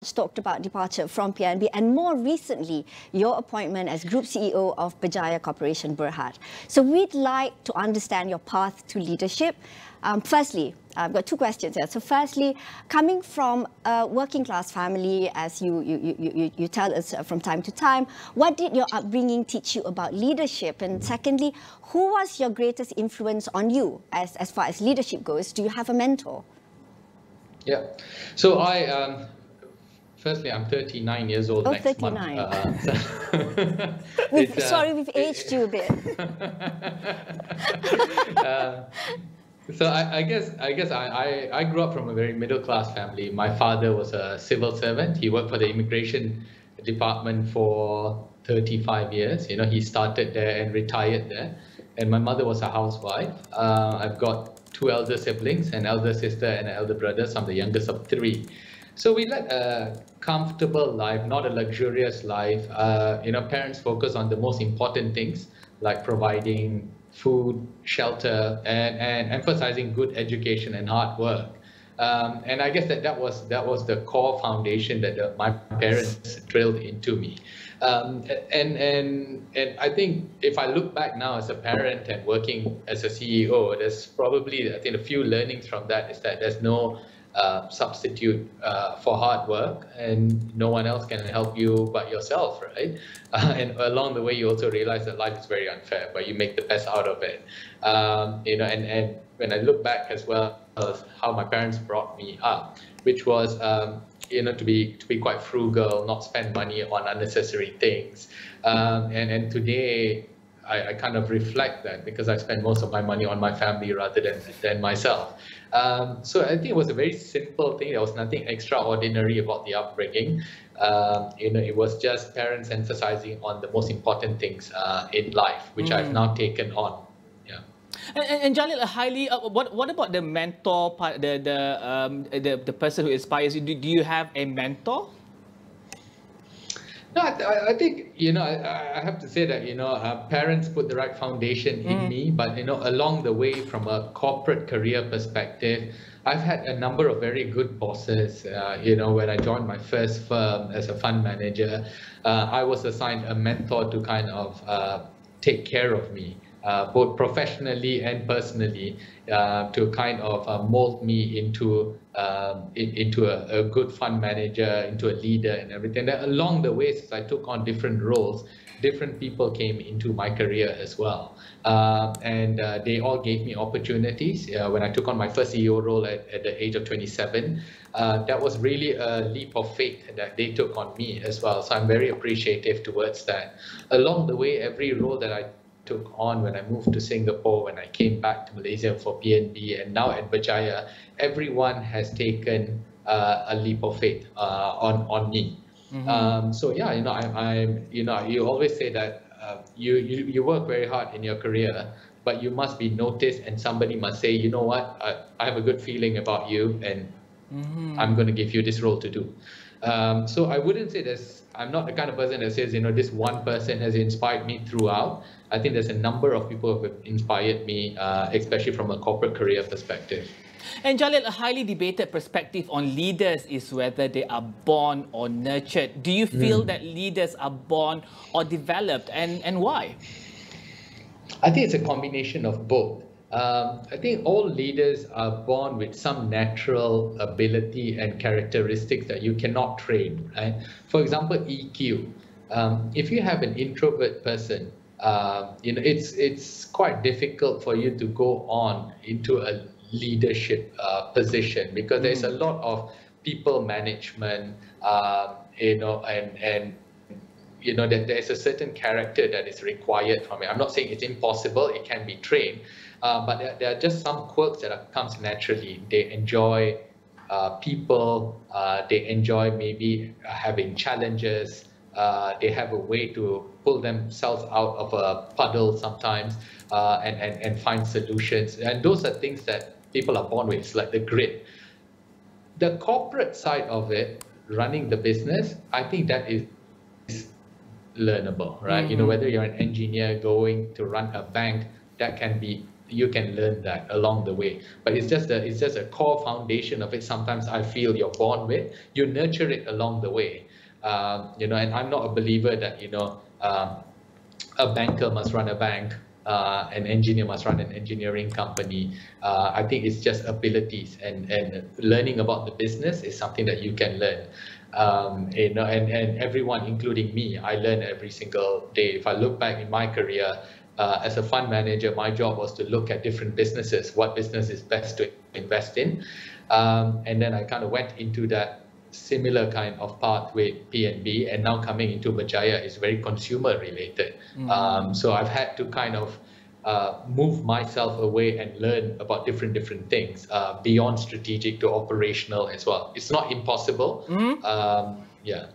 talked about departure from PNB and more recently your appointment as Group CEO of Berjaya Corporation Berhad. So we'd like to understand your path to leadership. Firstly, I've got two questions here. So firstly, coming from a working class family, as you tell us from time to time, what did your upbringing teach you about leadership? And secondly, who was your greatest influence on you as far as leadership goes? Do you have a mentor? Yeah. So firstly, I'm 39 years old next 39. month. Sorry, we've aged you a bit. So I guess I grew up from a very middle class family. My father was a civil servant. He worked for the immigration department for 35 years. You know, he started there and retired there. And my mother was a housewife. I've got two elder siblings, an elder sister and an elder brother. So I'm the youngest of three. So we led a comfortable life, not a luxurious life. You know, parents focus on the most important things like providing food, shelter, and emphasizing good education and hard work. And I guess that was the core foundation that my parents drilled into me. And I think if I look back now as a parent and working as a CEO, there's probably, I think, a few learnings from that is that there's no substitute for hard work, and no one else can help you but yourself, right? And along the way, you also realize that life is very unfair, but you make the best out of it. You know, and when I look back as well as how my parents brought me up, which was you know, to be quite frugal, not spend money on unnecessary things, and today I kind of reflect that because I spend most of my money on my family rather than myself. So I think it was a very simple thing. There was nothing extraordinary about the upbringing. You know, it was just parents emphasizing on the most important things in life, which I've now taken on. Yeah. And Jalil, what about the mentor part, the person who inspires you? Do you have a mentor? No, I think, you know, I have to say that, you know, parents put the right foundation in me, but, you know, along the way from a corporate career perspective, I've had a number of very good bosses. You know, when I joined my first firm as a fund manager, I was assigned a mentor to kind of take care of me, both professionally and personally, to kind of mold me into a good fund manager, into a leader and everything. And along the way, as I took on different roles, different people came into my career as well. And they all gave me opportunities. When I took on my first CEO role at the age of 27, that was really a leap of faith that they took on me as well. So I'm very appreciative towards that. Along the way, every role that I took on when I moved to Singapore, when I came back to Malaysia for PNB, and now at Berjaya, everyone has taken a leap of faith on me. So yeah, you know, I'm you know, you always say that you work very hard in your career, but you must be noticed, and somebody must say, you know what, I have a good feeling about you, and I'm going to give you this role to do. So I wouldn't say I'm not the kind of person that says, you know, this one person has inspired me throughout. I think there's a number of people who have inspired me, especially from a corporate career perspective. And Jalil, a highly debated perspective on leaders is whether they are born or nurtured. Do you feel that leaders are born or developed, and why? I think it's a combination of both. I think all leaders are born with some natural ability and characteristics that you cannot train, right? For example, EQ. If you have an introvert person, you know, it's quite difficult for you to go on into a leadership position because there's a lot of people management, you know, and you know, that there's a certain character that is required from it. I'm not saying it's impossible, it can be trained, but there are just some quirks that comes naturally. They enjoy people, they enjoy maybe having challenges, they have a way to pull themselves out of a puddle sometimes, and find solutions. And those are things that people are born with. It's like the grit. The corporate side of it, running the business, I think that is learnable, right? You know, whether you're an engineer going to run a bank, that can be you can learn that along the way. But it's just a core foundation of it. Sometimes I feel you're born with. You nurture it along the way. And I'm not a believer that a banker must run a bank, an engineer must run an engineering company. I think it's just abilities, and learning about the business is something that you can learn. And everyone, including me, I learn every single day. If I look back in my career as a fund manager, my job was to look at different businesses, what business is best to invest in, and then I kind of went into that similar kind of path with PNB, and now coming into Berjaya is very consumer related. So I've had to kind of move myself away and learn about different things beyond strategic to operational as well. It's not impossible. Yeah.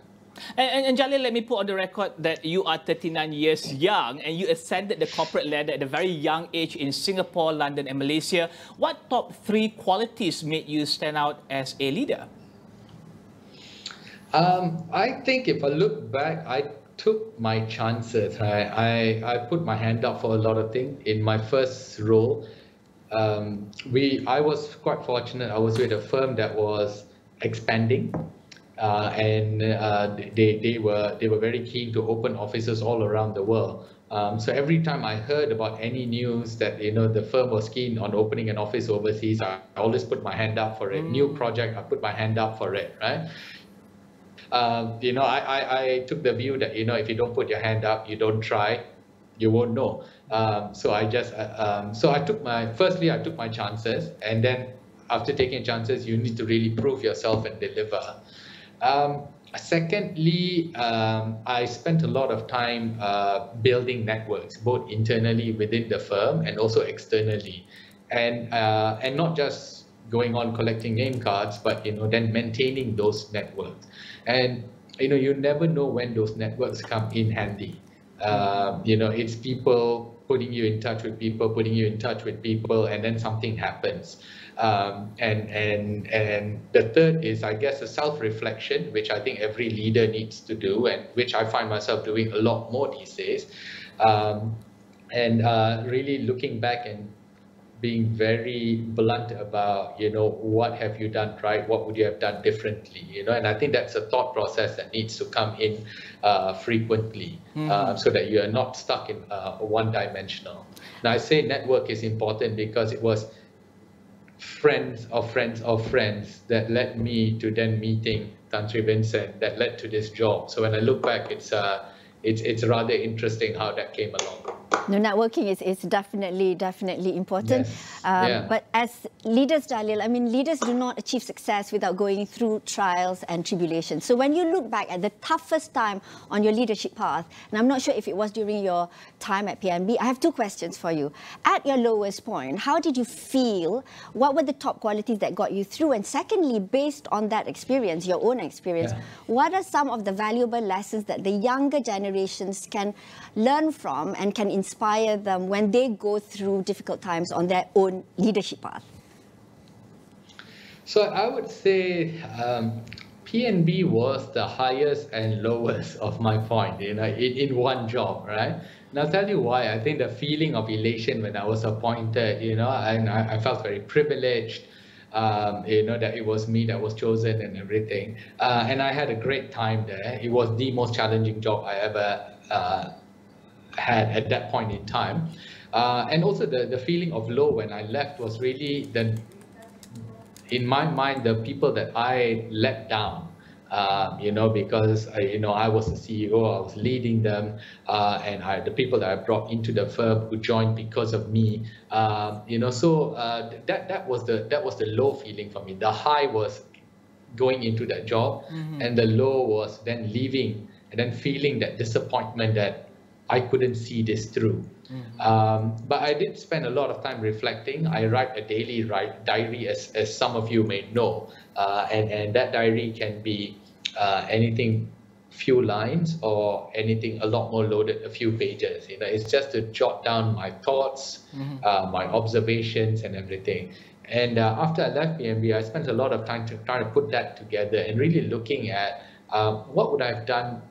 And Jalil, let me put on the record that you are 39 years young and you ascended the corporate ladder at a very young age in Singapore, London and Malaysia. What top 3 qualities made you stand out as a leader? I think if I look back, I took my chances, right? I put my hand up for a lot of things. In my first role, I was quite fortunate. I was with a firm that was expanding, and they were very keen to open offices all around the world. So every time I heard about any news that the firm was keen on opening an office overseas, I always put my hand up for it. New project, I put my hand up for it, right? I took the view that if you don't put your hand up, you don't try, you won't know. So I took my chances, and then after taking chances, you need to really prove yourself and deliver. Secondly, I spent a lot of time building networks, both internally within the firm and also externally, and not just going on collecting name cards, but then maintaining those networks. And you never know when those networks come in handy. It's people putting you in touch with people, and then something happens. And the third is, I guess, a self-reflection, which I think every leader needs to do, and which I find myself doing a lot more these days. Really looking back and being very blunt about, what have you done right? What would you have done differently? And I think that's a thought process that needs to come in frequently, so that you are not stuck in one-dimensional. Now, I say network is important because it was friends of friends of friends that led me to then meeting Tan Sri Vincent, that led to this job. So when I look back, it's rather interesting how that came along. No, networking is definitely important. Yes. But as leaders, Jalil, leaders do not achieve success without going through trials and tribulations. So when you look back at the toughest time on your leadership path, and I'm not sure if it was during your time at PNB, I have 2 questions for you. At your lowest point, how did you feel? What were the top qualities that got you through? And secondly, based on that experience, your own experience, what are some of the valuable lessons that the younger generations can learn from and can inspire them when they go through difficult times on their own leadership path? So I would say PNB was the highest and lowest of my point, in one job, right? And I'll tell you why. I think the feeling of elation when I was appointed, and I felt very privileged, that it was me that was chosen and everything. And I had a great time there. It was the most challenging job I ever had at that point in time. And also the feeling of low when I left was really in my mind, the people that I let down, because I was the CEO, I was leading them, and the people that I brought into the firm who joined because of me, so that was the low feeling for me. The high was going into that job, and the low was then leaving and then feeling that disappointment that I couldn't see this through. But I did spend a lot of time reflecting. I write a daily diary, as some of you may know, and that diary can be anything few lines or anything a lot more loaded, a few pages. It's just to jot down my thoughts, my observations and everything. And after I left PNB, I spent a lot of time trying to put that together and really looking at what would I have done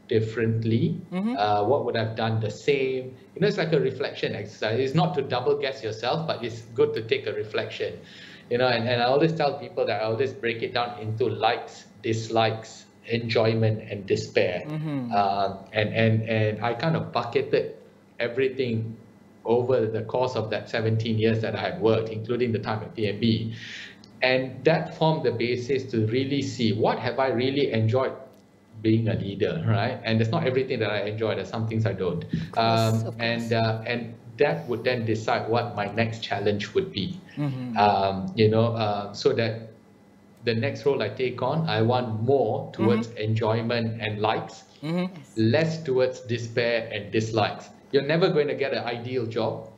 differently? What would I've done the same? You know, it's like a reflection exercise. It's not to double guess yourself, but it's good to take a reflection. You know, and I always tell people that I always break it down into likes, dislikes, enjoyment, and despair. And I kind of bucketed everything over the course of that 17 years that I had worked, including the time at PNB. And that formed the basis to really see what have I really enjoyed being a leader, right? And it's not everything that I enjoy. There's some things I don't. And that would then decide what my next challenge would be. You know, so that the next role I take on, I want more towards enjoyment and likes, less towards despair and dislikes. You're never going to get an ideal job,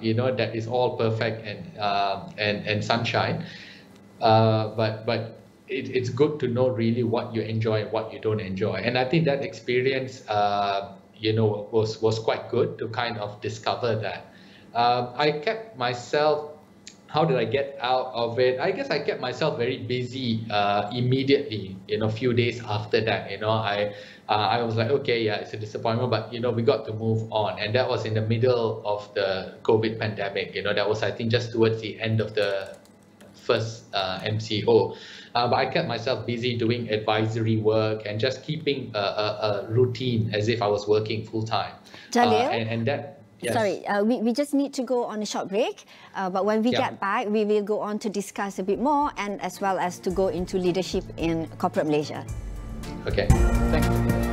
you know, that is all perfect and sunshine. But it's good to know really what you enjoy and what you don't enjoy. And I think that experience, you know, was quite good to kind of discover that. I kept myself. How did I get out of it? I guess I kept myself very busy immediately, you know, a few days after that. You know, I was like, okay, yeah, it's a disappointment, but, you know, we got to move on. And that was in the middle of the COVID pandemic. You know, that was, I think, just towards the end of the first MCO. But I kept myself busy doing advisory work and just keeping a routine as if I was working full time. Jalil? And that... Yes. Sorry, we just need to go on a short break. But when we get back, we will go on to discuss a bit more and as well as to go into leadership in corporate Malaysia. Okay, thank you.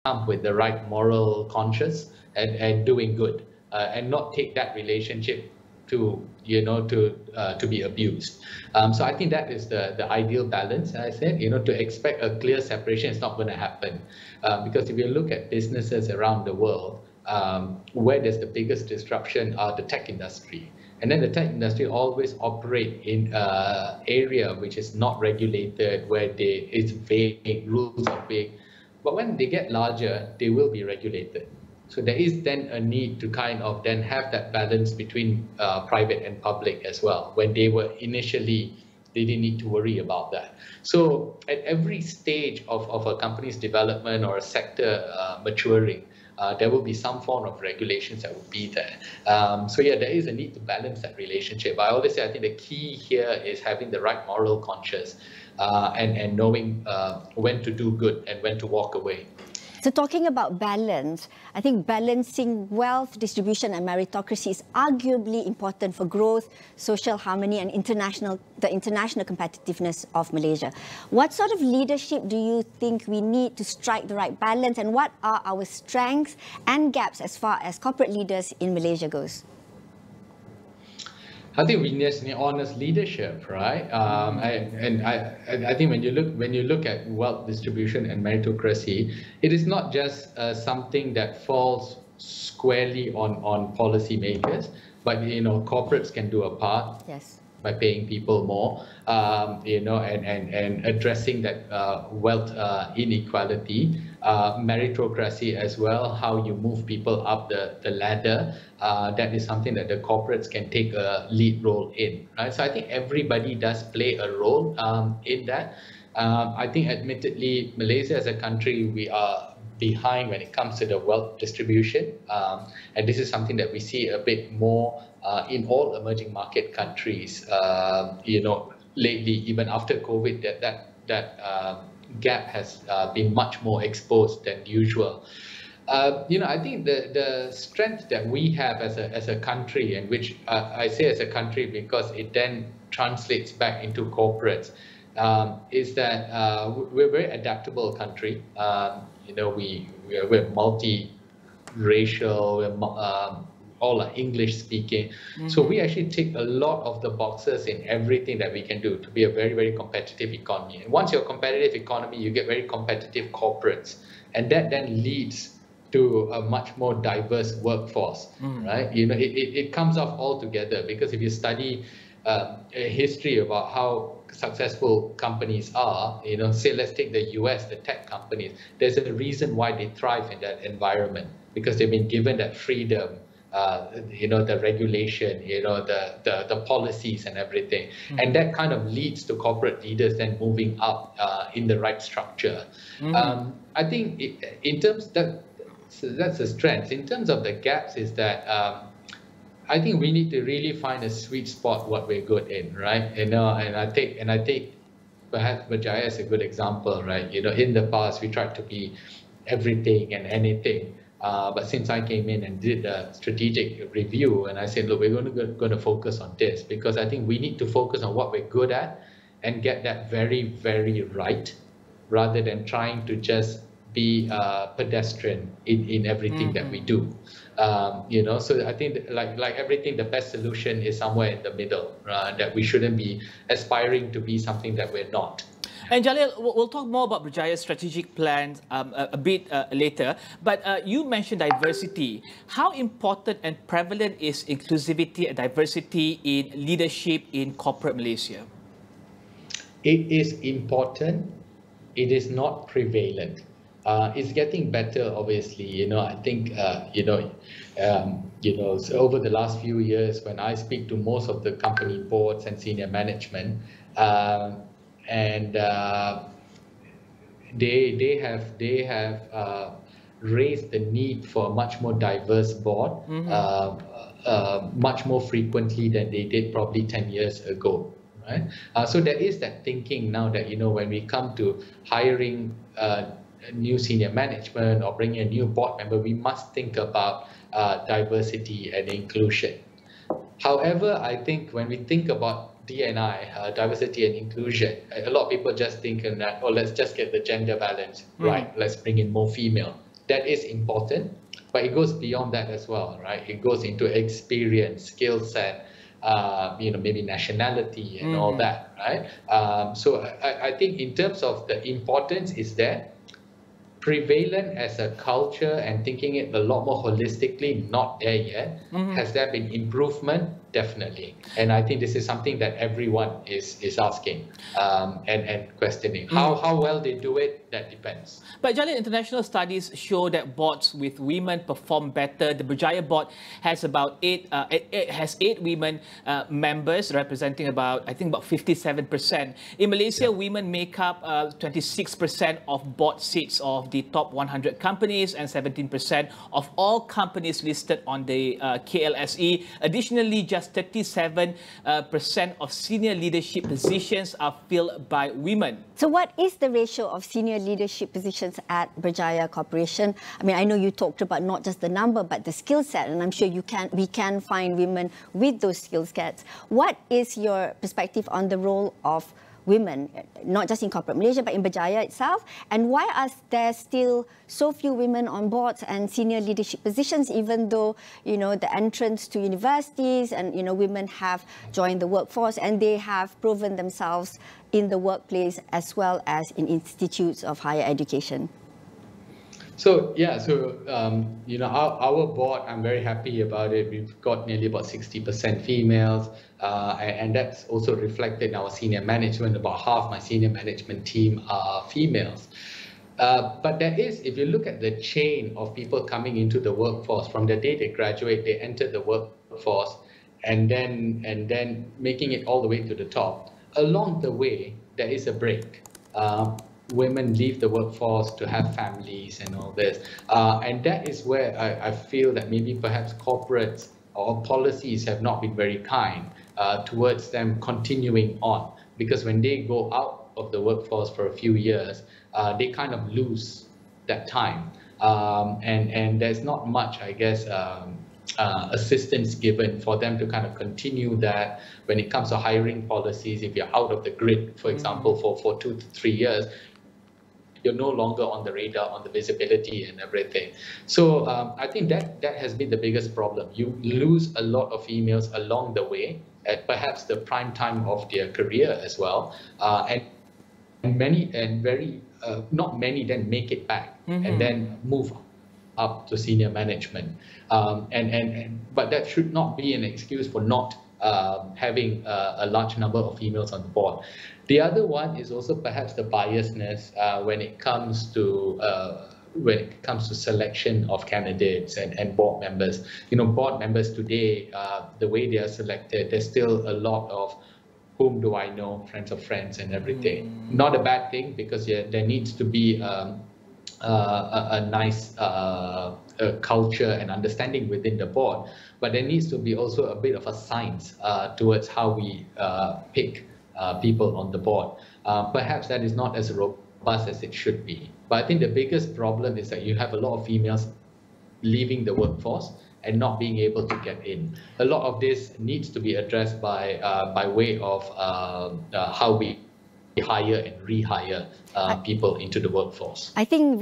Come with the right moral conscience and doing good, and not take that relationship to, you know, to be abused. So I think that is the ideal balance. And I said, you know, to expect a clear separation is not going to happen, because if you look at businesses around the world, where there's the biggest disruption are the tech industry. And then the tech industry always operate in an area which is not regulated, where it's vague, rules are vague. But when they get larger, they will be regulated. So there is then a need to kind of then have that balance between private and public as well. When they were initially, they didn't need to worry about that. So at every stage of a company's development or a sector maturing, there will be some form of regulations that will be there. So yeah, there is a need to balance that relationship. But I always say, I think the key here is having the right moral conscience, and knowing when to do good and when to walk away. So talking about balance, I think balancing wealth distribution and meritocracy is arguably important for growth, social harmony and the international competitiveness of Malaysia. What sort of leadership do you think we need to strike the right balance, and what are our strengths and gaps as far as corporate leaders in Malaysia goes? I think we need honest leadership, right? I think when you look at wealth distribution and meritocracy, it is not just something that falls squarely on policymakers, but corporates can do a part. Yes. By paying people more, and addressing that wealth inequality, meritocracy as well, how you move people up the ladder. That is something that the corporates can take a lead role in, right? So I think everybody does play a role in that. I think admittedly, Malaysia as a country, we are behind when it comes to the wealth distribution. And this is something that we see a bit more in all emerging market countries. Lately, even after COVID, that gap has been much more exposed than usual. I think the strength that we have as a country, and which I say as a country because it then translates back into corporates, is that we're a very adaptable country. We're multi-racial, all are English speaking. Mm-hmm. So we actually tick a lot of the boxes in everything that we can do to be a very, very competitive economy. And once you're a competitive economy, you get very competitive corporates. And that then leads to a much more diverse workforce, right? It comes off all together, because if you study history about how successful companies are, say let's take the US, the tech companies, there's a reason why they thrive in that environment, because they've been given that freedom, the regulation, the policies and everything. And that kind of leads to corporate leaders then moving up in the right structure. I think in terms that's the strength. In terms of the gaps is that I think we need to really find a sweet spot what we're good in, right? And I take perhaps Berjaya as a good example, right? In the past we tried to be everything and anything, but since I came in and did a strategic review, and I said, look, we're going to focus on this, because I think we need to focus on what we're good at and get that very, very right, rather than trying to just be pedestrian in everything that we do. So I think like everything, the best solution is somewhere in the middle, that we shouldn't be aspiring to be something that we're not. And Jalil, we'll talk more about Berjaya's strategic plans a bit later, but you mentioned diversity. How important and prevalent is inclusivity and diversity in leadership in corporate Malaysia? It is important. It is not prevalent. It's getting better, obviously. I think, so over the last few years, when I speak to most of the company boards and senior management, they have raised the need for a much more diverse board, much more frequently than they did probably 10 years ago. Right? So there is that thinking now that, when we come to hiring new senior management or bringing a new board member, we must think about diversity and inclusion. However, I think when we think about D&I, diversity and inclusion, a lot of people just think that, let's just get the gender balance right, let's bring in more female. That is important, but it goes beyond that as well, right? It goes into experience, skill set, maybe nationality and all that, right? So I think in terms of the importance is there. Prevalent as a culture and thinking it a lot more holistically, not there yet. Has there been improvement? Definitely. And I think this is something that everyone is asking and questioning. How well they do it, that depends. But Jalil, international studies show that boards with women perform better. The Berjaya board has about eight women members, representing about 57%. In Malaysia, women make up 26% of board seats of the top 100 companies and 17% of all companies listed on the KLSE. Additionally, just just 37% of senior leadership positions are filled by women. So what is the ratio of senior leadership positions at Berjaya Corporation? I mean, I know you talked about not just the number, but the skill set, and I'm sure we can find women with those skill sets. What is your perspective on the role of women, not just in corporate Malaysia, but in Berjaya itself? And why are there still so few women on boards and senior leadership positions, even though, you know, the entrance to universities and, you know, women have joined the workforce and they have proven themselves in the workplace as well as in institutes of higher education? So yeah, you know, our board, I'm very happy about it. We've got nearly about 60% females, and that's also reflected in our senior management. About half my senior management team are females. But there is, if you look at the chain of people coming into the workforce, from the day they graduate, they enter the workforce, and then making it all the way to the top. Along the way, there is a break. Women leave the workforce to have families and all this. And that is where I feel that maybe perhaps corporates or policies have not been very kind towards them continuing on. Because when they go out of the workforce for a few years, they kind of lose that time. And there's not much, I guess, assistance given for them to kind of continue that when it comes to hiring policies. If you're out of the grid, for example, for 2 to 3 years, you're no longer on the radar, on the visibility and everything. So I think that has been the biggest problem. You lose a lot of females along the way at perhaps the prime time of their career as well. And not many then make it back and then move up to senior management. But that should not be an excuse for not having a large number of females on the board. The other one is also perhaps the biasness when it comes to selection of candidates and board members. You know, board members today, the way they are selected, there's still a lot of whom do I know, friends of friends and everything. Not a bad thing, because there needs to be a nice culture and understanding within the board, but there needs to be also a bit of a science towards how we pick people on the board. Perhaps that is not as robust as it should be. But I think the biggest problem is that you have a lot of females leaving the workforce and not being able to get in. A lot of this needs to be addressed by way of how we hire and rehire people into the workforce. I think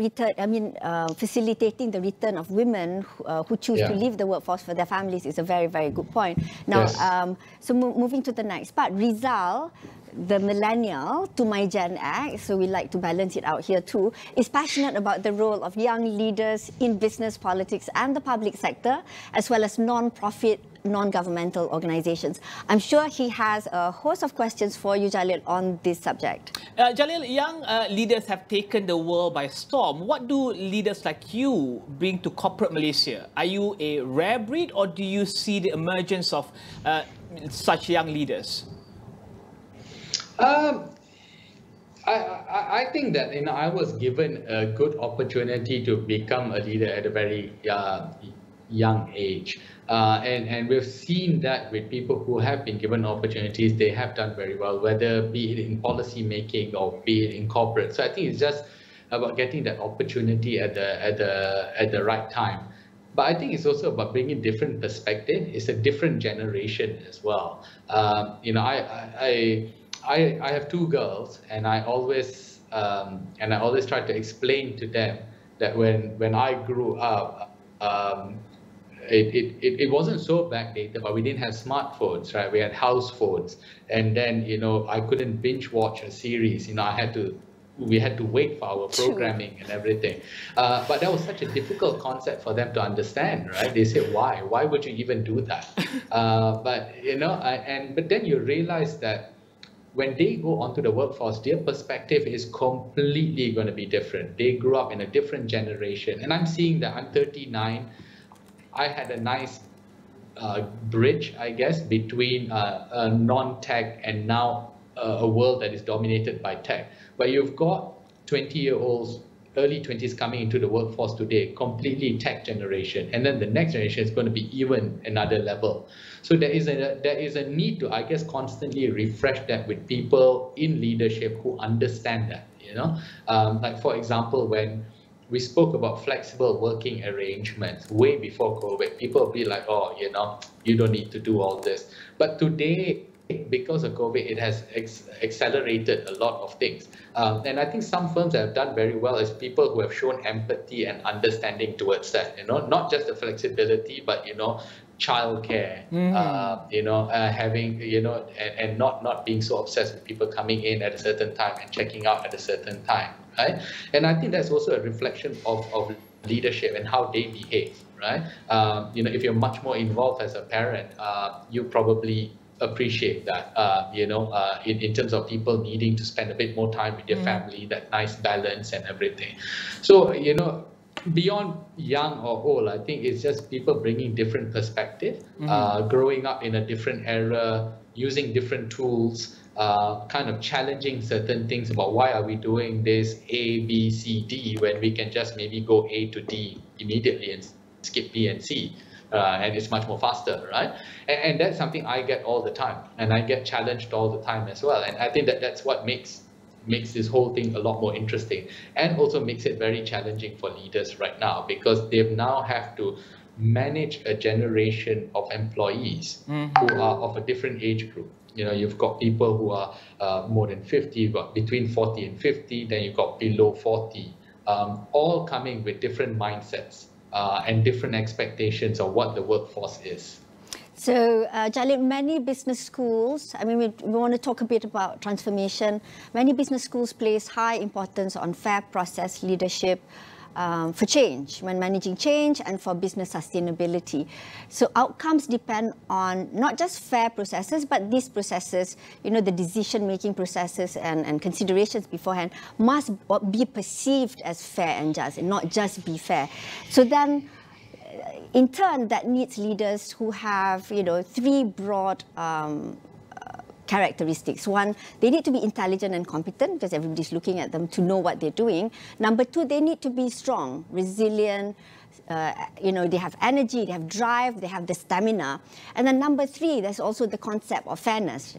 facilitating the return of women who choose to leave the workforce for their families is a very, very good point. Now, yes. So moving to the next part, Rizal, the millennial to my Gen X, so we like to balance it out here too, is passionate about the role of young leaders in business, politics and the public sector, as well as non-profit, non-governmental organizations. I'm sure he has a host of questions for you, Jalil, on this subject. Jalil, young leaders have taken the world by storm. What do leaders like you bring to corporate Malaysia? Are you a rare breed, or do you see the emergence of such young leaders? I think that I was given a good opportunity to become a leader at a very young age, and we've seen that with people who have been given opportunities, they have done very well, whether be it in policy making or be it in corporate. So I think it's just about getting that opportunity at the right time. But I think it's also about bringing different perspective. It's a different generation as well. I have 2 girls, and I always try to explain to them that when I grew up, it wasn't so backdated, but we didn't have smartphones, right? We had house phones, and then I couldn't binge watch a series. We had to wait for our programming and everything. But that was such a difficult concept for them to understand, right? They said, why? Why would you even do that? But then you realize that when they go onto the workforce, their perspective is completely going to be different. They grew up in a different generation. And I'm seeing that. I'm 39. I had a nice bridge, I guess, between non-tech and now a world that is dominated by tech. But you've got 20-year-olds early 20s coming into the workforce today, completely tech generation, and then the next generation is going to be even another level. So there is a need to, I guess, constantly refresh that with people in leadership who understand that. Like for example, when we spoke about flexible working arrangements way before COVID, people will be like, oh, you don't need to do all this. But today, because of COVID, it has accelerated a lot of things. And I think some firms that have done very well is people who have shown empathy and understanding towards that, not just the flexibility, but, childcare, having, and not being so obsessed with people coming in at a certain time and checking out at a certain time, right? And I think that's also a reflection of leadership and how they behave, right? If you're much more involved as a parent, you probably appreciate that, in terms of people needing to spend a bit more time with their family, that nice balance and everything. So, beyond young or old, I think it's just people bringing different perspective, growing up in a different era, using different tools, kind of challenging certain things about why are we doing this A, B, C, D when we can just maybe go A to D immediately and skip B and C. And it's much more faster, right? And that's something I get all the time, and I get challenged all the time as well. And I think that's what makes this whole thing a lot more interesting, and also makes it very challenging for leaders right now, because they now have to manage a generation of employees who are of a different age group. You've got people who are more than 50, you've got between 40 and 50, then you've got below 40, all coming with different mindsets. And different expectations of what the workforce is. So, Jalil, many business schools, we want to talk a bit about transformation. Many business schools place high importance on fair process leadership for change, when managing change, and for business sustainability. So outcomes depend on not just fair processes, but these processes, the decision-making processes and considerations beforehand must be perceived as fair and just, and not just be fair. So then, in turn, that needs leaders who have, three broad characteristics. One, they need to be intelligent and competent, because everybody's looking at them to know what they're doing. Number two, they need to be strong, resilient, they have energy, they have drive, they have the stamina. And then number three, there's also the concept of fairness,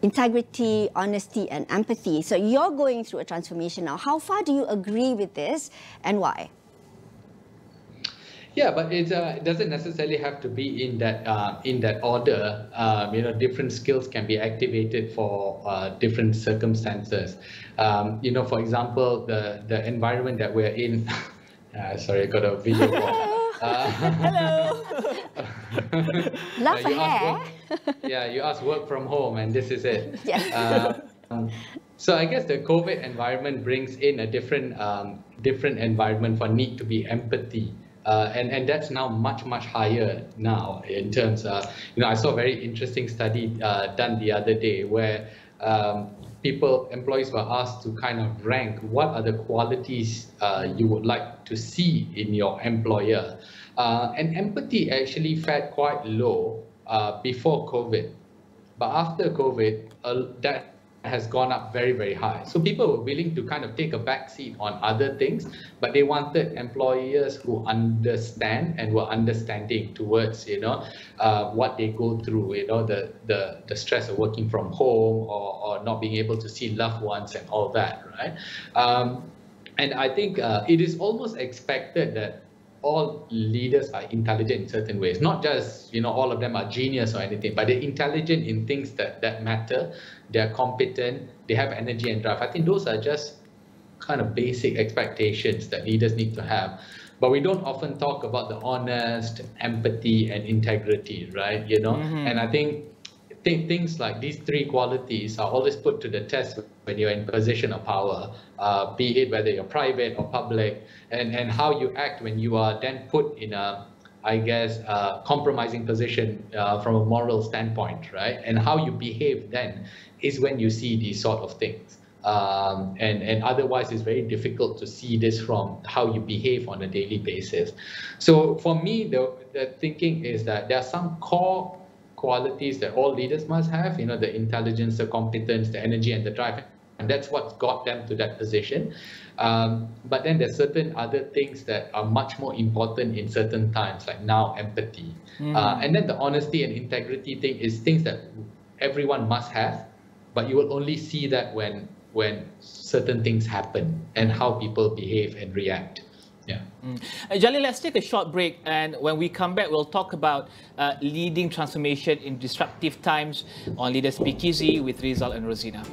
integrity, honesty, and empathy. So you're going through a transformation now. How far do you agree with this, and why? Yeah, but it doesn't necessarily have to be in that order. Different skills can be activated for different circumstances. For example, the environment that we're in. Sorry, I got a video call. Hello. Love for hair. You asked work from home, and this is it. Yes. So I guess the COVID environment brings in a different environment for need to be empathy. And that's now much higher now in terms of, I saw a very interesting study done the other day where employees were asked to kind of rank what are the qualities you would like to see in your employer. And empathy actually fared quite low before COVID. But after COVID, that has gone up very high. So people were willing to kind of take a back seat on other things, but they wanted employers who understand and were understanding towards, what they go through, the stress of working from home or not being able to see loved ones and all that, right? And I think it is almost expected that all leaders are intelligent in certain ways, not just, all of them are genius or anything, but they're intelligent in things that matter. They're competent, they have energy and drive. I think those are just kind of basic expectations that leaders need to have. But we don't often talk about the honest, empathy, and integrity, right? And I think things like these three qualities are always put to the test when you're in position of power, be it whether you're private or public, and how you act when you are then put in a, compromising position from a moral standpoint, right? And how you behave then is when you see these sort of things. And otherwise, it's very difficult to see this from how you behave on a daily basis. So for me, the thinking is that there are some core qualities that all leaders must have, the intelligence, the competence, the energy, and the drive. and that's what got them to that position. But then there's certain other things that are much more important in certain times, like now empathy. And then the honesty and integrity thing is things that everyone must have, but you will only see that when certain things happen and how people behave and react. Yeah. Jalil, let's take a short break, and when we come back, we'll talk about leading transformation in disruptive times on Leaders Speakeasy with Rizal and Rozina.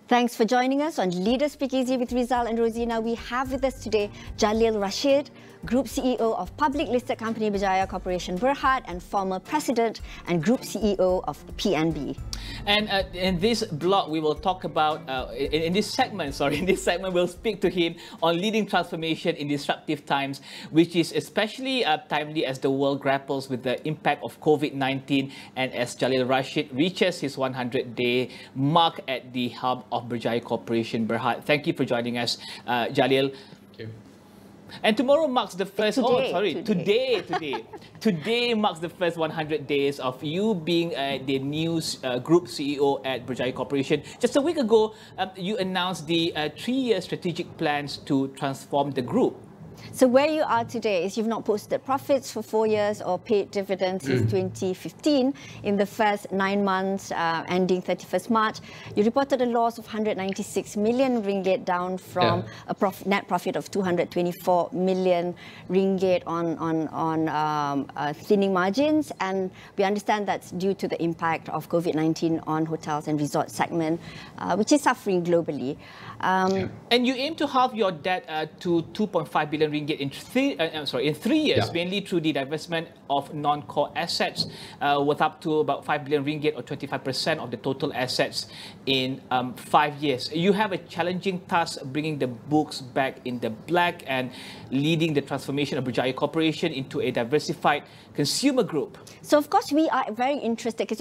Thanks for joining us on Leaders Speakeasy with Rizal and Rozina. We have with us today Jalil Rasheed, Group CEO of public listed company Berjaya Corporation Berhad and former President and Group CEO of PNB. And in this blog, we will talk about, in this segment, we'll speak to him on leading transformation in disruptive times, which is especially timely as the world grapples with the impact of COVID-19 and as Jalil Rasheed reaches his 100-day mark at the hub of Berjaya Corporation Berhad. Thank you for joining us, Jalil. Thank you. And tomorrow marks the first. Today. Today marks the first 100 days of you being the new group CEO at Berjaya Corporation. Just a week ago, you announced the 3-year strategic plans to transform the group. So where you are today is you've not posted profits for 4 years or paid dividends since 2015. In the first 9 months ending 31st March, you reported a loss of 196 million ringgit, down from a net profit of 224 million ringgit on thinning margins. And we understand that's due to the impact of COVID-19 on hotels and resort segment, which is suffering globally. And you aim to halve your debt to 2.5 billion ringgit in 3 years, mainly through the divestment of non-core assets, worth up to about 5 billion ringgit or 25% of the total assets in 5 years. You have a challenging task bringing the books back in the black and leading the transformation of Berjaya Corporation into a diversified consumer group. So of course we are very interested because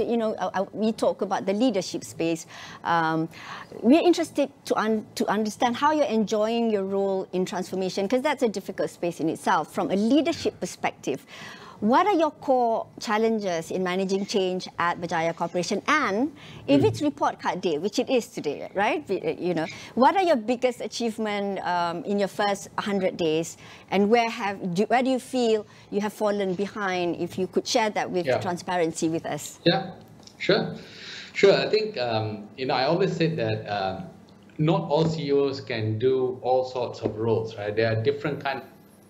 we talk about the leadership space. We're interested to understand how you're enjoying your role in transformation, because that's a difficult space in itself. From a leadership perspective, what are your core challenges in managing change at Berjaya Corporation? And if it's report card day, which it is today, right? What are your biggest achievement in your first 100 days, and where do you feel you have fallen behind? If you could share that with transparency with us. Yeah, sure. I think I always said that not all CEOs can do all sorts of roles, right? There are different kind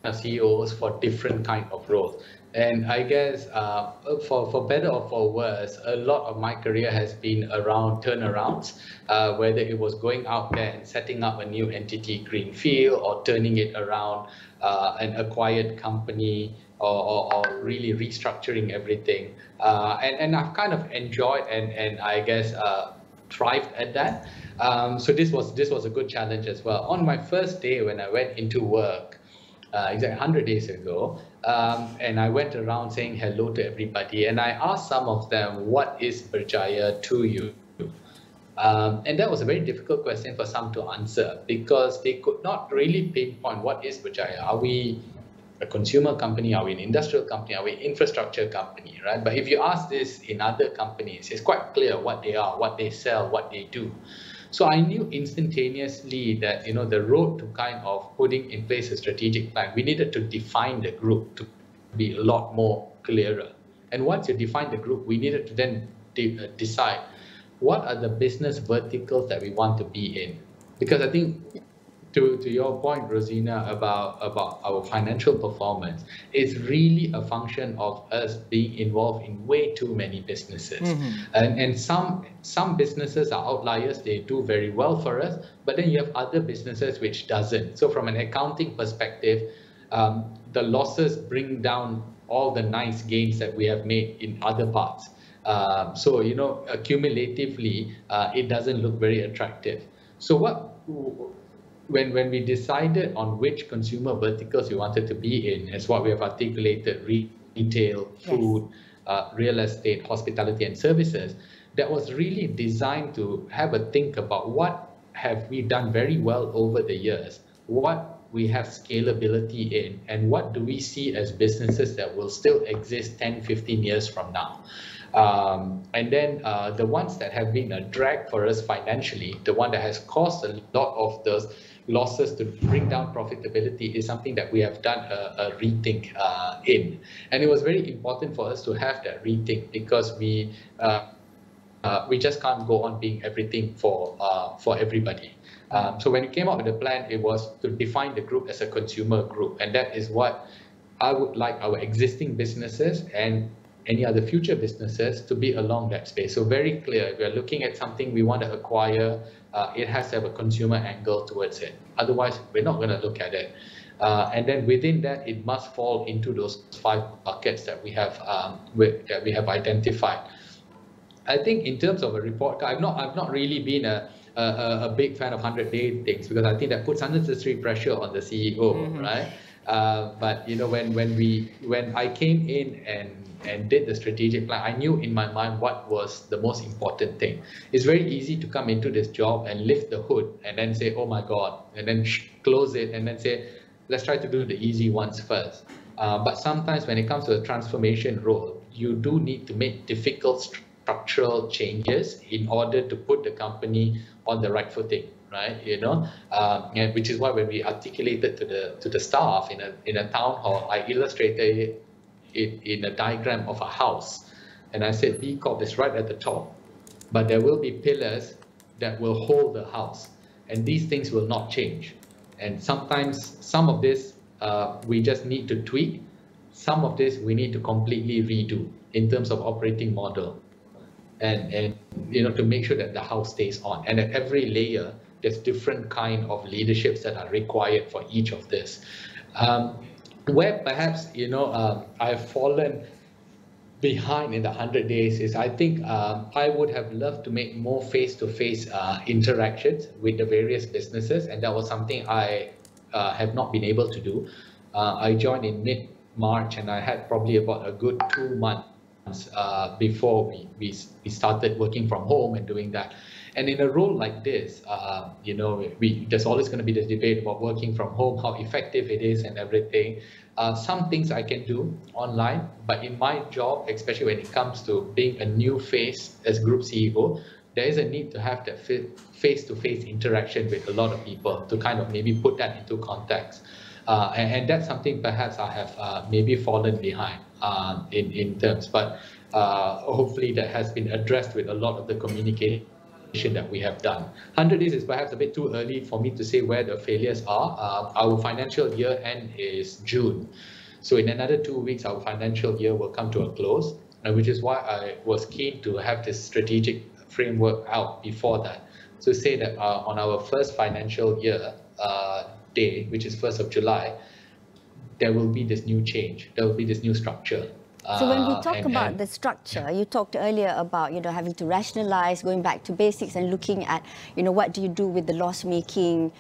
of CEOs for different kind of roles. And I guess for better or for worse, a lot of my career has been around turnarounds, whether it was going out there and setting up a new entity greenfield or turning it around an acquired company or really restructuring everything. And I've kind of enjoyed and I guess thrived at that. So this was a good challenge as well. On my first day when I went into work, exactly 100 days ago, and I went around saying hello to everybody, and I asked some of them, what is Berjaya to you? And that was a very difficult question for some to answer, because they could not really pinpoint what is Berjaya. Are we a consumer company? Are we an industrial company? Are we an infrastructure company, right? But if you ask this in other companies, it's quite clear what they are, what they sell, what they do. So I knew instantaneously that, the road to kind of putting in place a strategic plan, we needed to define the group to be a lot more clearer. And once you define the group, we needed to then decide what are the business verticals that we want to be in. Because I think, to your point, Rozina, about our financial performance, is really a function of us being involved in way too many businesses. And some businesses are outliers, they do very well for us, but then you have other businesses which doesn't. So from an accounting perspective, the losses bring down all the nice gains that we have made in other parts. So, accumulatively, it doesn't look very attractive. So when we decided on which consumer verticals we wanted to be in, as what we have articulated, retail, food, real estate, hospitality, and services, that was really designed to have a think about what have we done very well over the years, what we have scalability in, and what do we see as businesses that will still exist 10, 15 years from now. And then the ones that have been a drag for us financially, the one that has caused a lot of those losses to bring down profitability, is something that we have done a rethink in. And it was very important for us to have that rethink, because we just can't go on being everything for everybody. So when we came up with the plan, it was to define the group as a consumer group, and that is what I would like our existing businesses and any other future businesses to be along that space. So very clear, if we're looking at something we want to acquire, it has to have a consumer angle towards it. Otherwise, we're not going to look at it. And then within that, it must fall into those 5 buckets that we have identified. I think in terms of a report, I've not really been a big fan of 100-day things, because I think that puts unnecessary pressure on the CEO, right? But when I came in and did the strategic plan, I knew in my mind what was the most important thing. It's very easy to come into this job and lift the hood and then say, oh my God, and then close it and then say, let's try to do the easy ones first. But sometimes when it comes to a transformation role, you do need to make difficult structural changes in order to put the company on the right footing, right? And which is why when we articulated to the staff in a town hall, I illustrated it in a diagram of a house, and I said B Corp is right at the top, but there will be pillars that will hold the house, and these things will not change. And sometimes some of this we just need to tweak, some of this we need to completely redo in terms of operating model, and to make sure that the house stays on. And at every layer, there's different kind of leaderships that are required for each of this. Where perhaps I've fallen behind in the 100 days is, I think I would have loved to make more face-to-face interactions with the various businesses, and that was something I have not been able to do. I joined in mid-March, and I had probably about a good 2 months before we started working from home and doing that. And in a role like this, there's always going to be this debate about working from home, how effective it is and everything. Some things I can do online, but in my job, especially when it comes to being a new face as Group CEO, there is a need to have that face-to-face interaction with a lot of people to kind of maybe put that into context. And that's something perhaps I have maybe fallen behind in terms, but hopefully that has been addressed with a lot of the communication that we have done. 100 days is perhaps a bit too early for me to say where the failures are. Our financial year end is June. So in another 2 weeks, our financial year will come to a close, which is why I was keen to have this strategic framework out before that. So say that on our first financial year day, which is 1st of July, there will be this new change. There will be this new structure. So when we talk about the structure, you talked earlier about having to rationalize, going back to basics and looking at what do you do with the loss-making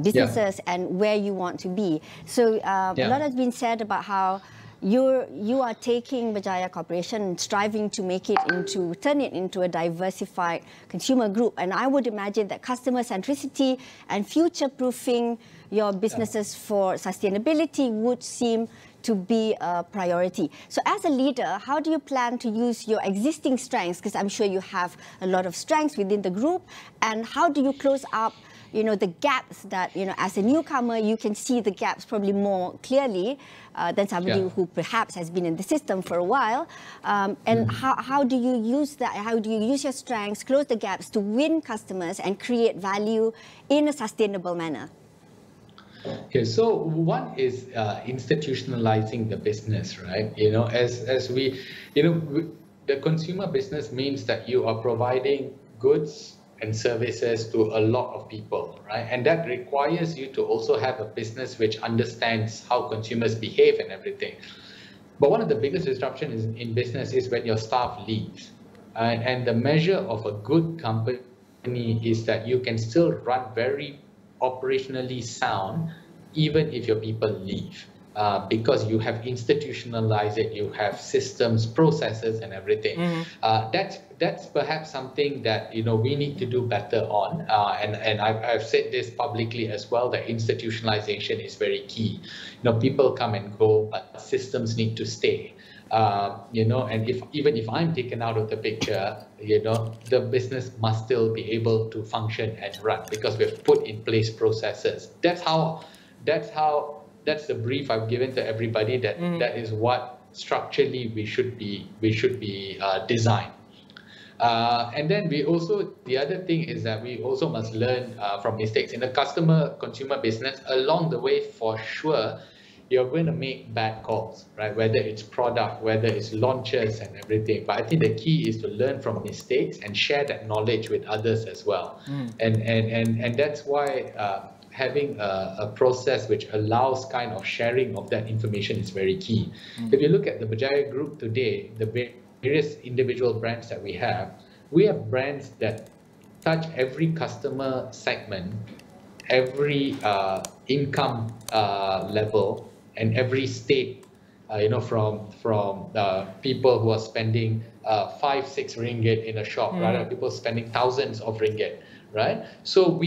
businesses and where you want to be. So a lot has been said about how you are taking Berjaya Corporation and striving to turn it into a diversified consumer group. And I would imagine that customer centricity and future-proofing your businesses for sustainability would seem to be a priority. So as a leader, how do you plan to use your existing strengths? Because I'm sure you have a lot of strengths within the group. And how do you close up the gaps that, as a newcomer, you can see the gaps probably more clearly than somebody who perhaps has been in the system for a while. And how do you use that? How do you use your strengths, close the gaps to win customers and create value in a sustainable manner? Okay, so one is institutionalizing the business, right? As we, the consumer business means that you are providing goods and services to a lot of people, right? And that requires you to also have a business which understands how consumers behave and everything. But one of the biggest disruptions in business is when your staff leaves. And the measure of a good company is that you can still run very operationally sound even if your people leave. Because you have institutionalized it, you have systems, processes, and everything. That's perhaps something that we need to do better on. And I've said this publicly as well, that institutionalization is very key. People come and go, but systems need to stay. And even if I'm taken out of the picture, the business must still be able to function and run because we've put in place processes. That's the brief I've given to everybody. That is what structurally we should be designed. And then the other thing is that we also must learn from mistakes in the consumer business. Along the way, for sure, you're going to make bad calls, right? Whether it's product, whether it's launches and everything. But I think the key is to learn from mistakes and share that knowledge with others as well. And that's why having a process which allows kind of sharing of that information is very key. If you look at the Berjaya Group today, the various individual brands that we have brands that touch every customer segment, every income level, and every state, from people who are spending 5-6 ringgit in a shop, right? People spending thousands of ringgit, right? So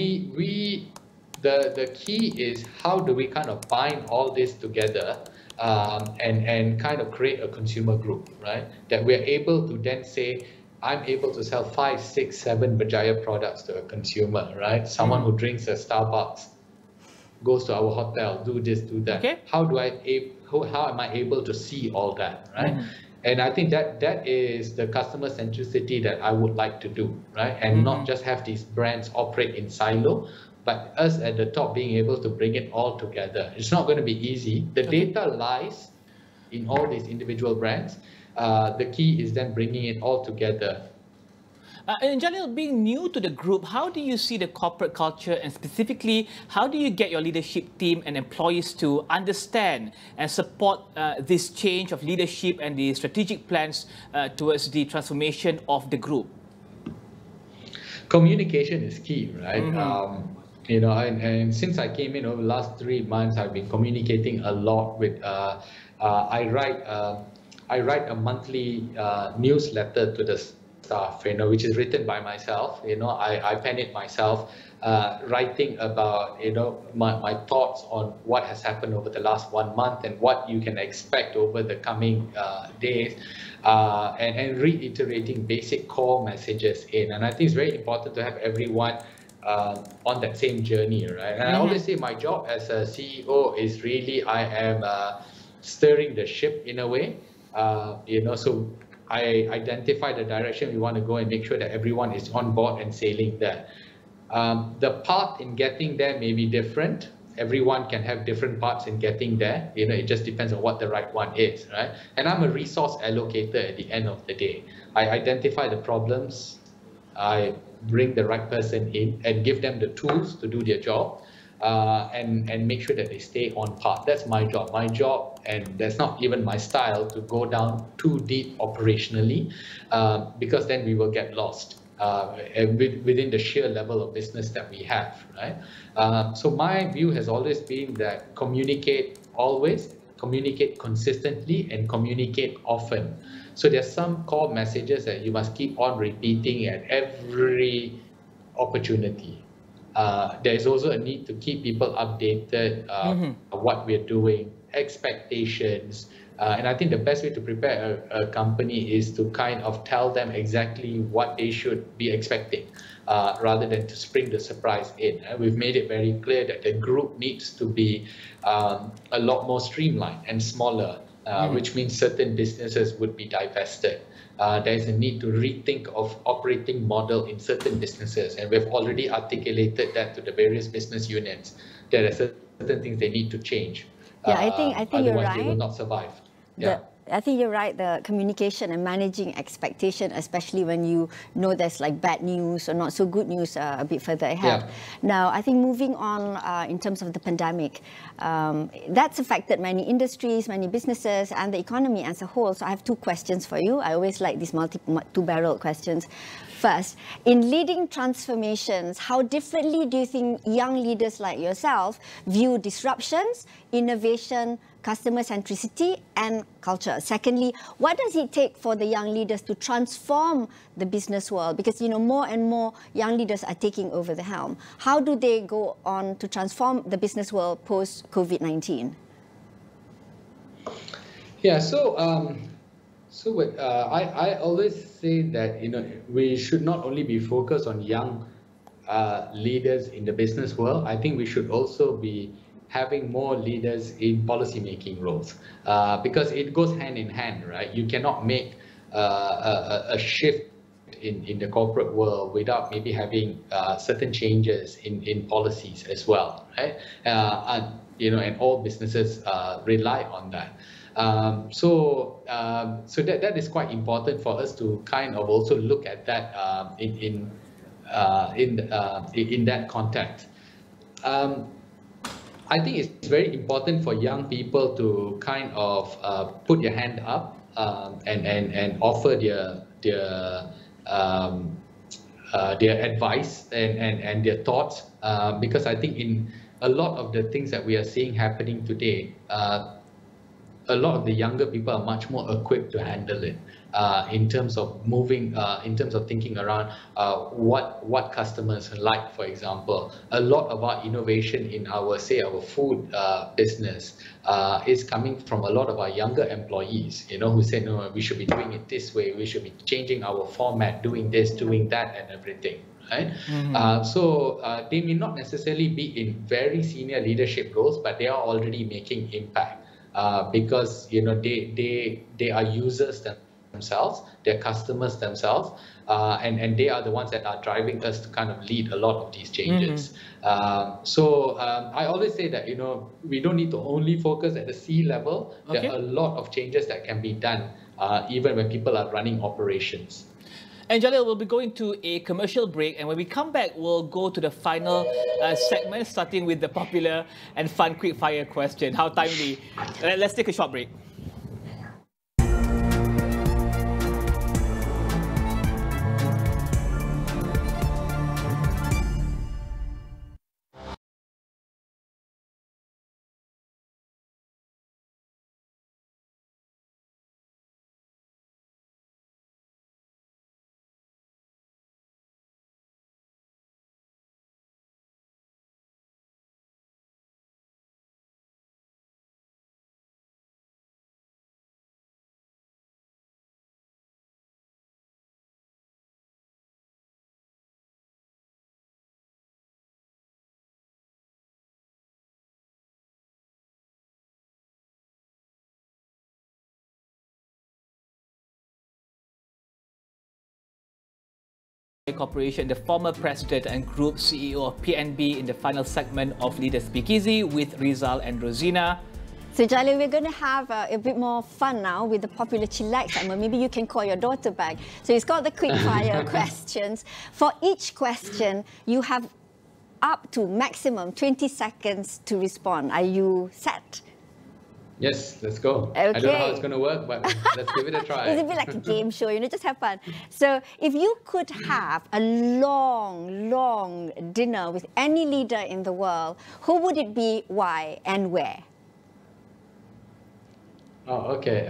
the key is how do we kind of bind all this together and kind of create a consumer group, right? That we're able to then say, I'm able to sell 5, 6, 7 Berjaya products to a consumer, right? Someone who drinks a Starbucks goes to our hotel, do this, do that. Okay. How am I able to see all that, right? And I think that is the customer centricity that I would like to do, right? And not just have these brands operate in silo, but us at the top being able to bring it all together. It's not going to be easy. The data lies in all these individual brands. The key is then bringing it all together. And Jalil, being new to the group, how do you see the corporate culture, and specifically, how do you get your leadership team and employees to understand and support this change of leadership and the strategic plans towards the transformation of the group? Communication is key, right? And since I came in over the last 3 months, I've been communicating a lot with. I write a monthly newsletter to the staff, which is written by myself. I pen it myself, writing about my thoughts on what has happened over the last 1 month and what you can expect over the coming days, and reiterating basic core messages in. And I think it's very important to have everyone on that same journey, right? And I always say my job as a CEO is really I am stirring the ship in a way, so I identify the direction we want to go and make sure that everyone is on board and sailing there. The path in getting there may be different. Everyone can have different paths in getting there. It just depends on what the right one is, right? And I'm a resource allocator at the end of the day. I identify the problems. I bring the right person in and give them the tools to do their job, and make sure that they stay on path. That's my job. My job, and that's not even my style, to go down too deep operationally, because then we will get lost within the sheer level of business that we have, right? So my view has always been that communicate always, communicate consistently, and communicate often. So there's some core messages that you must keep on repeating at every opportunity. There is also a need to keep people updated what we're doing, expectations. And I think the best way to prepare a company is to kind of tell them exactly what they should be expecting, rather than to spring the surprise in. We've made it very clear that the group needs to be a lot more streamlined and smaller, which means certain businesses would be divested. There's a need to rethink of operating model in certain businesses, and we've already articulated that to the various business units. There are certain things they need to change. Yeah, I think you're right. Otherwise, they will not survive. Yeah. I think you're right. The communication and managing expectation, especially when you know there's like bad news or not so good news a bit further ahead. Yeah. Now, I think moving on in terms of the pandemic, that's affected many industries, many businesses, and the economy as a whole. So I have two questions for you. I always like these two-barreled questions. First, in leading transformations, how differently do you think young leaders like yourself view disruptions, innovation, customer centricity, and culture? Secondly, what does it take for the young leaders to transform the business world? Because, you know, more and more young leaders are taking over the helm. How do they go on to transform the business world post-COVID-19? Yeah, I always say that, you know, we should not only be focused on young leaders in the business world. I think we should also be having more leaders in policy-making roles, because it goes hand in hand, right? You cannot make a shift in the corporate world without maybe having certain changes in policies as well, right? And all businesses rely on that. So that is quite important for us to kind of also look at that in that context. I think it's very important for young people to kind of put your hand up and offer their advice and their thoughts, because I think in a lot of the things that we are seeing happening today, a lot of the younger people are much more equipped to handle it, in terms of moving, in terms of thinking around what customers like, for example. A lot of our innovation in our food business is coming from a lot of our younger employees, who say, no, we should be doing it this way, we should be changing our format, doing this, doing that, and everything. Right? So they may not necessarily be in very senior leadership roles, but they are already making impact. Because they are users themselves, they're customers themselves, and they are the ones that are driving us to kind of lead a lot of these changes. So I always say that we don't need to only focus at the C level. Okay. There are a lot of changes that can be done even when people are running operations. And Jalil, we'll be going to a commercial break, and when we come back, we'll go to the final segment, starting with the popular and fun quick-fire question. How timely. Let's take a short break. Corporation, the former president and group CEO of PNB, in the final segment of Leaders Speakeasy with Rizal and Rozina. So Jalil, we're going to have a bit more fun now with the popular chillax segment. Maybe you can call your daughter back. So it's called the quick fire questions. For each question, you have up to maximum 20 seconds to respond. Are you set? Yes, let's go. Okay. I don't know how it's going to work, but let's give it a try. It's a bit like a game show, just have fun. So if you could have a long dinner with any leader in the world, who would it be, why, and where? Oh, okay.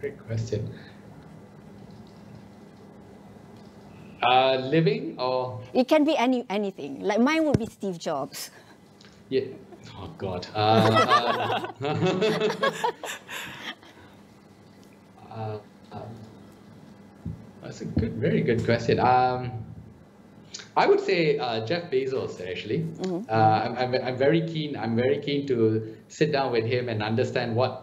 Great question. Living or? It can be anything. Like mine would be Steve Jobs. Yeah. Oh God. That's a very good question. I would say Jeff Bezos actually. I'm very keen. I'm very keen to sit down with him and understand what,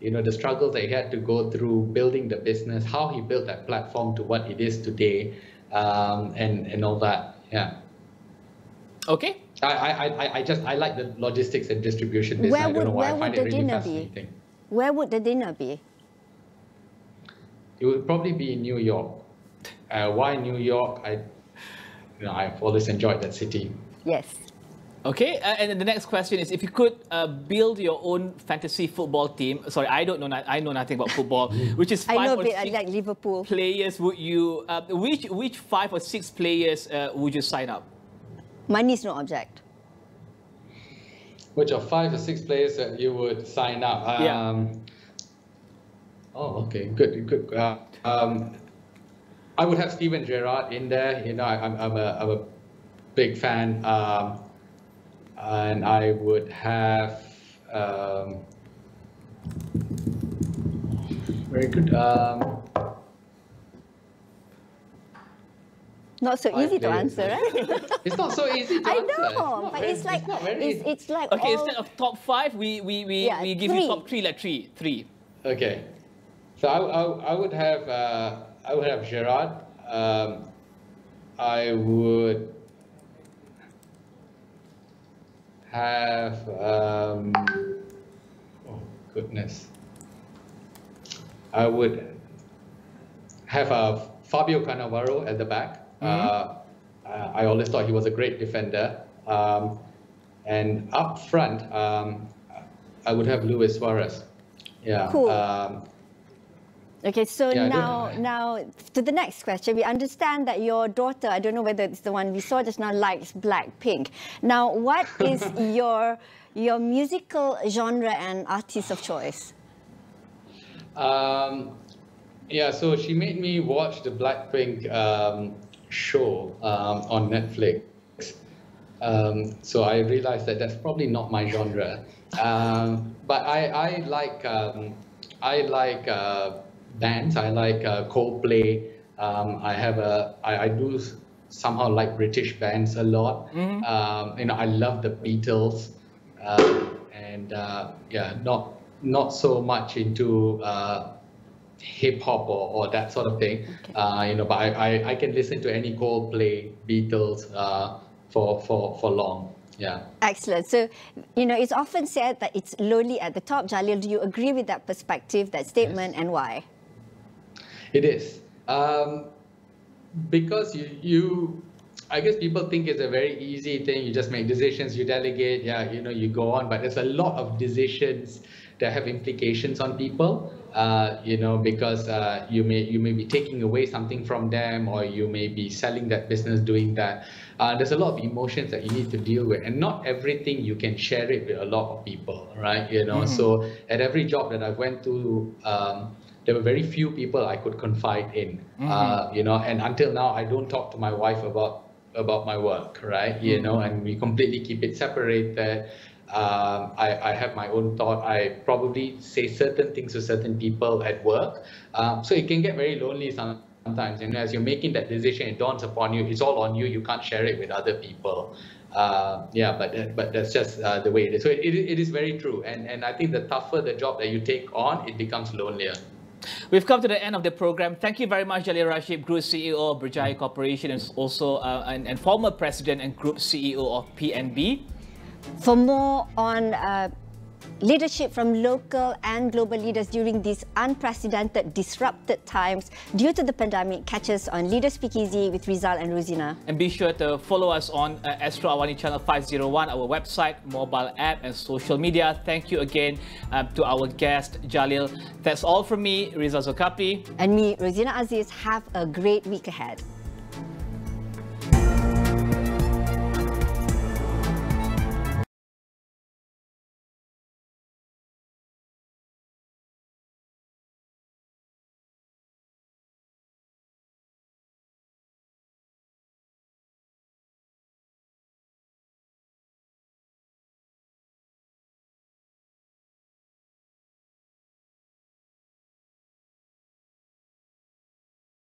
the struggles that he had to go through building the business, how he built that platform to what it is today, and all that. Yeah. Okay. I like the logistics and distribution business. I don't know why I find it really fascinating. Where would the dinner be? It would probably be in New York. Why New York? I've always enjoyed that city. Yes. Okay, and then the next question is, if you could build your own fantasy football team. Sorry, I know nothing about football. Which is 5 or 6 I like Liverpool players would you? Which 5 or 6 players would you sign up? Money is no object. Which are 5 or 6 players that you would sign up? Oh, okay, good. I would have Steven Gerrard in there. I'm a big fan, and I would have very good. Not so easy to answer, right? It's not so easy to answer. I know, but it's like okay. Instead of top 5, we give you top 3, like three. Okay, so I would have Gerrard. I would have oh goodness. I would have Fabio Cannavaro at the back. I always thought he was a great defender. And up front, I would have Luis Suarez. Yeah. Cool. Okay, so now to the next question. We understand that your daughter, I don't know whether it's the one we saw just now, likes Blackpink. Now, what is your musical genre and artist of choice? Yeah, so she made me watch the Blackpink show on Netflix. So I realized that that's probably not my genre. But I like bands. I like Coldplay. I do somehow like British bands a lot. I love the Beatles, and not so much into hip hop or that sort of thing. Okay. But I can listen to any Coldplay, Beatles for long. Yeah. Excellent. So, it's often said that it's lonely at the top. Jalil, do you agree with that perspective, that statement, yes, and why? It is. Because I guess people think it's a very easy thing. You just make decisions, you delegate, you go on. But there's a lot of decisions that have implications on people, because you may be taking away something from them, or you may be selling that business, doing that. There's a lot of emotions that you need to deal with, and not everything you can share it with a lot of people, right? So at every job that I went to, there were very few people I could confide in, and until now, I don't talk to my wife about my work, right? And we completely keep it separated. I have my own thought. I probably say certain things to certain people at work. So it can get very lonely sometimes. And as you're making that decision, it dawns upon you, it's all on you. You can't share it with other people. But that's just the way it is. So it is very true. And I think the tougher the job that you take on, it becomes lonelier. We've come to the end of the program. Thank you very much, Jalil Rasheed, Group CEO of Berjaya Corporation, and also and former President and Group CEO of PNB. For more on leadership from local and global leaders during these unprecedented, disrupted times due to the pandemic, catch us on Leaders Speakeasy with Rizal and Rozina. And be sure to follow us on Astro AWANI channel 501, our website, mobile app, and social media. Thank you again to our guest, Jalil. That's all from me, Rizal Zulkifli. And me, Rozina Aziz. Have a great week ahead.